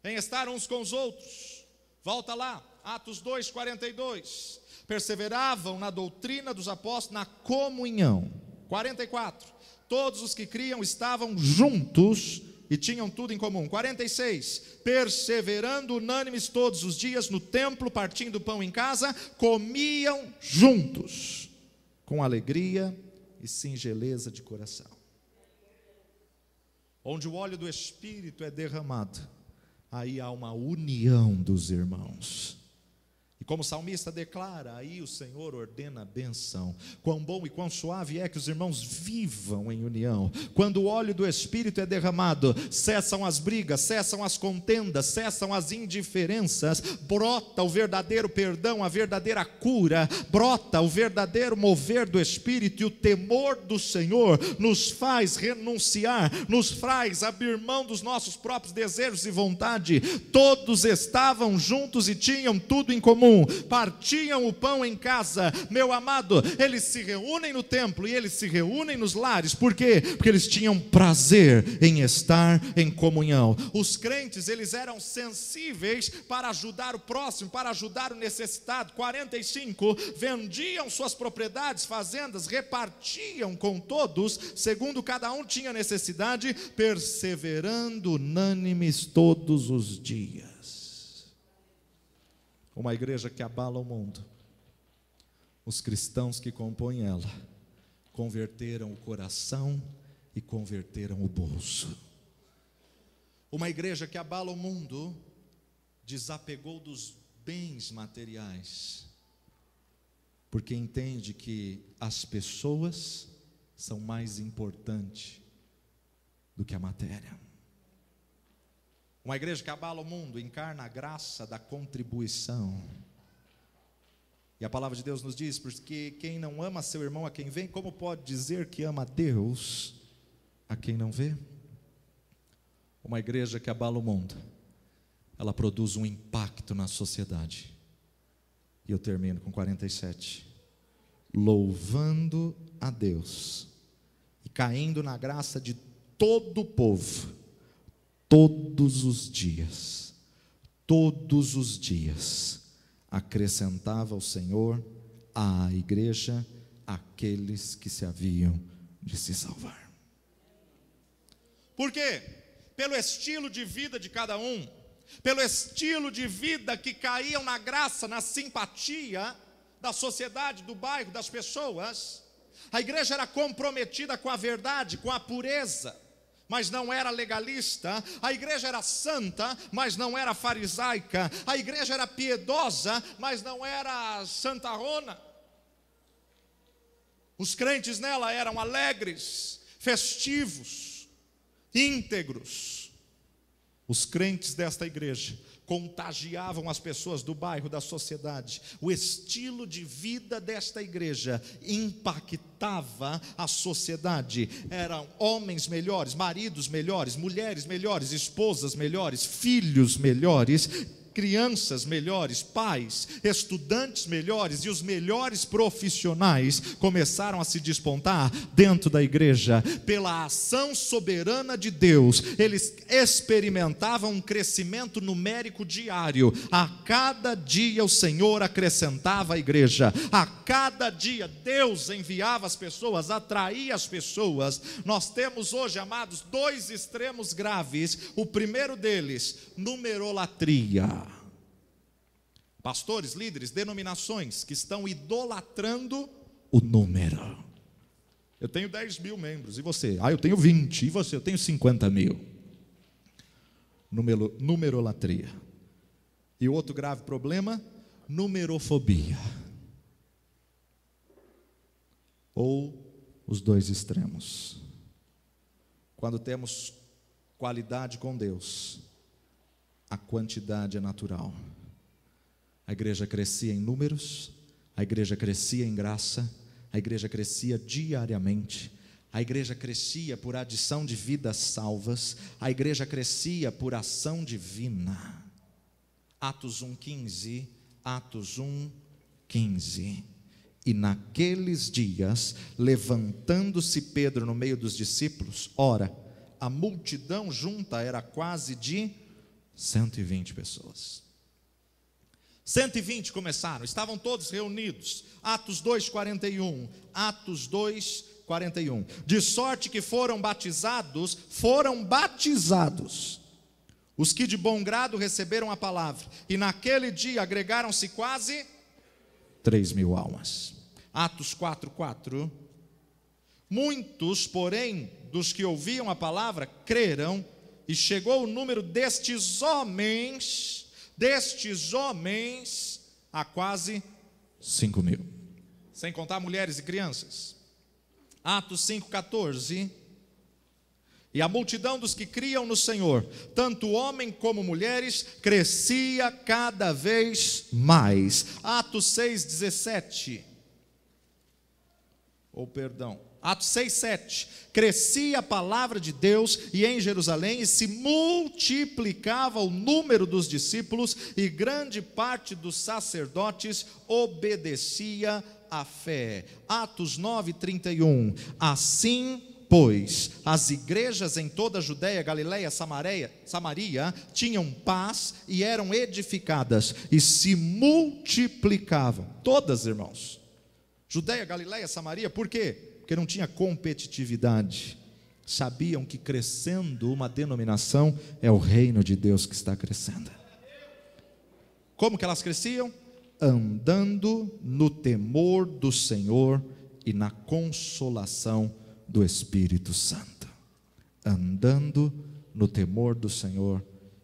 em estar uns com os outros. Volta lá, Atos 2, 42. Perseveravam na doutrina dos apóstolos, na comunhão. 44. Todos os que criam estavam juntos e tinham tudo em comum. 46, perseverando unânimes todos os dias no templo, partindo o pão em casa, comiam juntos, com alegria e singeleza de coração. Onde o óleo do Espírito é derramado, aí há uma união dos irmãos. E como o salmista declara, aí o Senhor ordena a benção. Quão bom e quão suave é que os irmãos vivam em união. Quando o óleo do Espírito é derramado, cessam as brigas, cessam as contendas, cessam as indiferenças, brota o verdadeiro perdão, a verdadeira cura, brota o verdadeiro mover do Espírito, e o temor do Senhor nos faz renunciar, nos faz abrir mão dos nossos próprios desejos e vontade. Todos estavam juntos e tinham tudo em comum. Partiam o pão em casa. Meu amado, eles se reúnem no templo e eles se reúnem nos lares. Por quê? Porque eles tinham prazer em estar em comunhão. Os crentes, eles eram sensíveis para ajudar o próximo, para ajudar o necessitado. 45, vendiam suas propriedades, fazendas, repartiam com todos, segundo cada um tinha necessidade, perseverando unânimes todos os dias. Uma igreja que abala o mundo. Os cristãos que compõem ela converteram o coração e converteram o bolso. Uma igreja que abala o mundo desapegou dos bens materiais, porque entende que as pessoas são mais importantes do que a matéria. Uma igreja que abala o mundo encarna a graça da contribuição. E a palavra de Deus nos diz, porque quem não ama seu irmão a quem vem, como pode dizer que ama a Deus a quem não vê? Uma igreja que abala o mundo, ela produz um impacto na sociedade. E eu termino com 47. Louvando a Deus e caindo na graça de todo o povo, todos os dias, acrescentava o Senhor à igreja aqueles que se haviam de se salvar. Por quê? Pelo estilo de vida de cada um, pelo estilo de vida que caíam na graça, na simpatia da sociedade, do bairro, das pessoas. A igreja era comprometida com a verdade, com a pureza, mas não era legalista. A igreja era santa, mas não era farisaica. A igreja era piedosa, mas não era santarrona. Os crentes nela eram alegres, festivos, íntegros. Os crentes desta igreja contagiavam as pessoas do bairro, da sociedade. O estilo de vida desta igreja impactava a sociedade. Eram homens melhores, maridos melhores, mulheres melhores, esposas melhores, filhos melhores. crianças melhores, pais, estudantes melhores e os melhores profissionais começaram a se despontar dentro da igreja. Pela ação soberana de Deus, eles experimentavam um crescimento numérico diário. A cada dia o Senhor acrescentava a igreja, a cada dia Deus enviava as pessoas, atraía as pessoas. Nós temos hoje, amados, dois extremos graves. O primeiro deles, numerolatria. Pastores, líderes, denominações que estão idolatrando o número. Eu tenho 10 mil membros, e você? Eu tenho 20, e você? Eu tenho 50 mil. Numerolatria. E o outro grave problema, numerofobia. Ou os dois extremos. Quando temos qualidade com Deus, a quantidade é natural. A igreja crescia em números, a igreja crescia em graça, a igreja crescia diariamente, a igreja crescia por adição de vidas salvas, a igreja crescia por ação divina. Atos 1,15, Atos 1,15. E naqueles dias, levantando-se Pedro no meio dos discípulos, ora, a multidão junta era quase de 120 pessoas. 120 começaram, estavam todos reunidos. Atos 2,41. Atos 2,41. De sorte que foram batizados os que de bom grado receberam a palavra. E naquele dia agregaram-se quase 3.000 almas. Atos 4,4. Muitos, porém, dos que ouviam a palavra, creram, e chegou o número destes homens a quase 5.000, sem contar mulheres e crianças. Atos 5,14. E a multidão dos que criam no Senhor, tanto homem como mulheres, crescia cada vez mais. Atos 6,17. Atos 6,7. Crescia a palavra de Deus e em Jerusalém, e se multiplicava o número dos discípulos, e grande parte dos sacerdotes obedecia à fé. Atos 9,31. Assim, pois, as igrejas em toda a Judéia, Galiléia, Samaria tinham paz e eram edificadas e se multiplicavam. Todas, irmãos. Judéia, Galiléia, Samaria, por quê? Porque não tinha competitividade. Sabiam que crescendo uma denominação é o reino de Deus que está crescendo. Como que elas cresciam? Andando no temor do Senhor e na consolação do Espírito Santo. Andando no temor do Senhor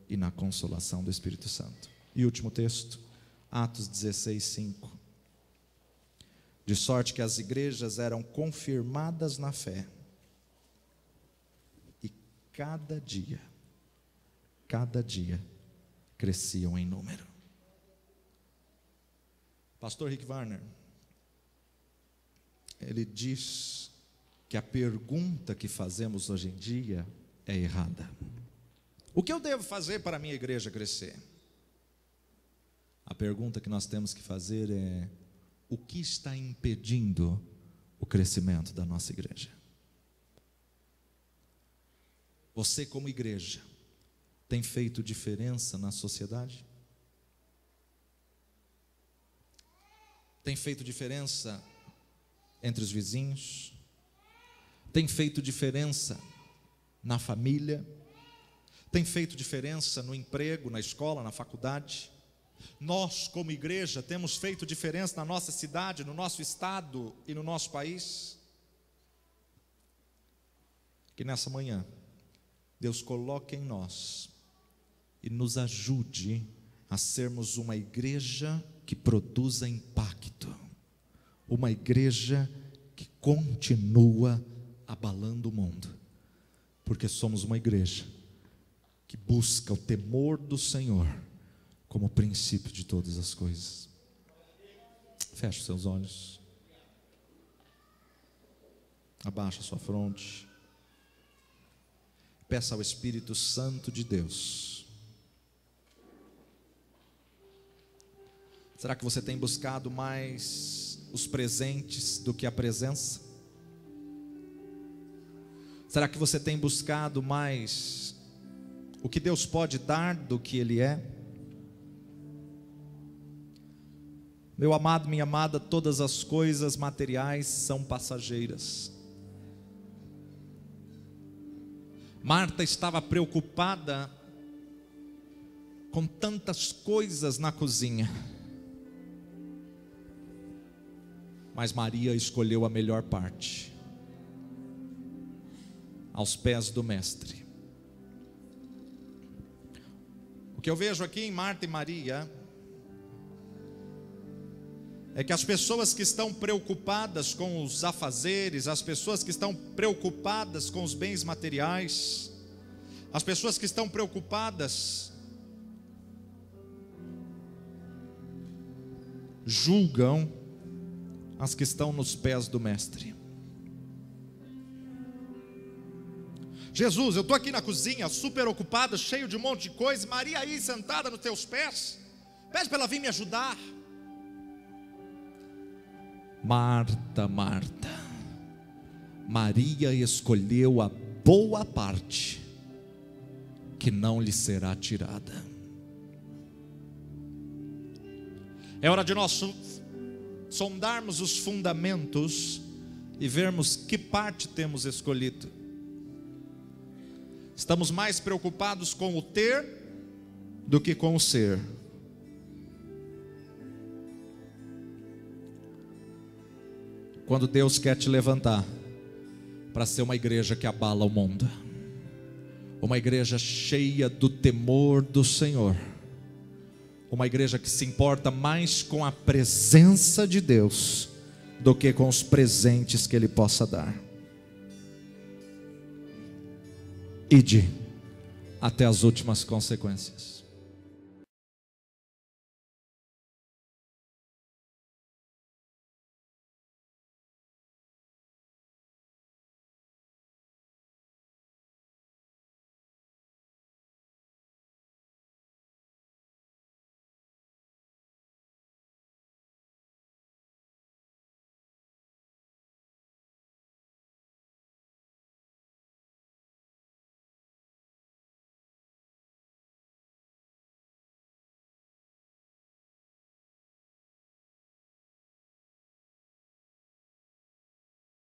e na consolação do Espírito Santo. E último texto, Atos 16:5. De sorte que as igrejas eram confirmadas na fé, e cada dia cresciam em número. Pastor Rick Warner, ele diz que a pergunta que fazemos hoje em dia é errada. O que eu devo fazer para a minha igreja crescer? A pergunta que nós temos que fazer é: o que está impedindo o crescimento da nossa igreja? Você, como igreja, tem feito diferença na sociedade? Tem feito diferença entre os vizinhos? Tem feito diferença na família? Tem feito diferença no emprego, na escola, na faculdade? Nós, como igreja, temos feito diferença na nossa cidade, no nosso estado e no nosso país? Que nessa manhã Deus coloque em nós e nos ajude a sermos uma igreja que produza impacto, uma igreja que continua abalando o mundo, porque somos uma igreja que busca o temor do Senhor como princípio de todas as coisas. Feche os seus olhos, abaixa a sua fronte, peça ao Espírito Santo de Deus Será que você tem buscado mais os presentes do que a presença? Será que você tem buscado mais o que Deus pode dar do que Ele é? Meu amado, minha amada, todas as coisas materiais são passageiras. Marta estava preocupada com tantas coisas na cozinha, mas Maria escolheu a melhor parte, aos pés do Mestre. O que eu vejo aqui em Marta e Maria é que as pessoas que estão preocupadas com os afazeres, as pessoas que estão preocupadas com os bens materiais, as pessoas que estão preocupadas julgam as que estão nos pés do Mestre. Jesus, eu estou aqui na cozinha, super ocupado, cheio de um monte de coisa. Maria aí sentada nos teus pés, pede para ela vir me ajudar. Marta, Marta, Maria escolheu a boa parte, que não lhe será tirada. É hora de nós sondarmos os fundamentos e vermos que parte temos escolhido. Estamos mais preocupados com o ter do que com o ser. Quando Deus quer te levantar para ser uma igreja que abala o mundo, uma igreja cheia do temor do Senhor, uma igreja que se importa mais com a presença de Deus do que com os presentes que Ele possa dar. Ide até as últimas consequências.